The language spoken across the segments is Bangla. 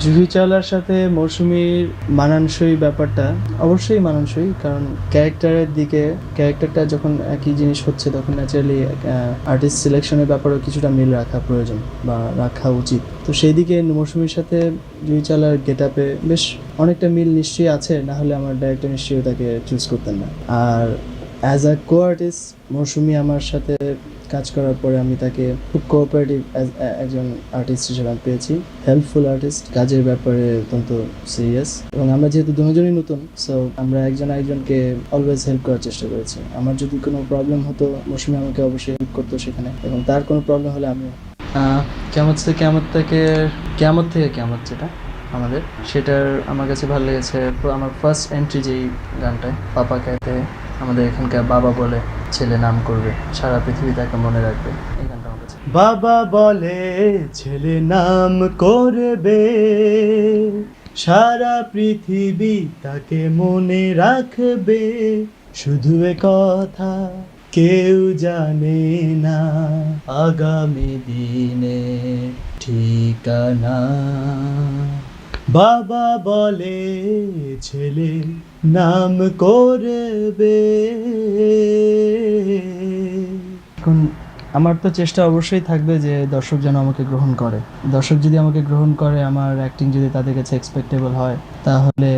জুহি চাওলার সাথে মৌসুমীর মানানসই ব্যাপারটা অবশ্যই মানানসই, কারণ ক্যারেক্টারটা যখন একই জিনিস হচ্ছে তখন ন্যাচারালি আর্টিস্ট সিলেকশনের ব্যাপারেও কিছুটা মিল রাখা প্রয়োজন বা রাখা উচিত। তো সেই দিকে মৌসুমীর সাথে জুহি চাওলার গেট আপে বেশ অনেকটা মিল নিশ্চয়ই আছে, না হলে আমার ডাইরেক্টর নিশ্চয়ই তাকে চুজ করতেন না। আর অ্যাজ আ কো আর্টিস্ট মৌসুমী আমার সাথে কাজ করার পরে আমি তাকে খুব কোঅপারেটিভ একজন আর্টিস্ট হিসেবে আমি পেয়েছি, হেল্পফুল আর্টিস্ট, কাজের ব্যাপারে অত্যন্ত সিরিয়াস। এবং আমরা যেহেতু দুজনই নতুন, সো আমরা একজন একজনকে অলওয়েজ হেল্প করার চেষ্টা করেছি। আমার যদি কোনো প্রবলেম হতো মৌসুমী আমাকে অবশ্যই হেল্প করতো সেখানে, এবং তার কোনো প্রবলেম হলে আমিও। কেয়ামত যেটা আমাদের, সেটার আমার কাছে ভালো লেগেছে। আমার ফার্স্ট এন্ট্রি যেই গানটায়, পাপা কাইতে আমাদের এখানকার বাবা বলে ছেলে নাম করবে, সারা পৃথিবী তাকে মনে রাখবে, এই গানটা আমার কাছে। বাবা বলে ছেলে নাম করবে, সারা পৃথিবী তাকে মনে রাখবে, শুধু এ কথা কেউ জানে না আগামী দিনে ঠিকানা। বাবা বলে ছেলে নাম করবে। এখন আমার তো চেষ্টা অবশ্যই থাকবে যে দর্শক যেন আমাকে গ্রহণ করে। দর্শক যদি আমাকে গ্রহণ করে, আমার অ্যাক্টিং যদি তাদের কাছে এক্সপেক্টেবল হয়, তাহলে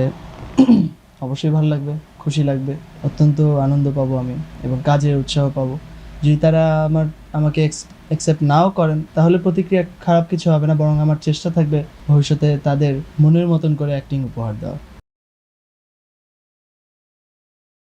অবশ্যই ভালো লাগবে, খুশি লাগবে, অত্যন্ত আনন্দ পাবো আমি এবং কাজের উৎসাহ পাবো। যদি তারা আমাকে অ্যাকসেপ্ট নাও করেন, তাহলে প্রতিক্রিয়া খারাপ কিছু হবে না, বরং আমার চেষ্টা থাকবে ভবিষ্যতে তাদের মনের মতন করে অ্যাক্টিং উপহার দেওয়া।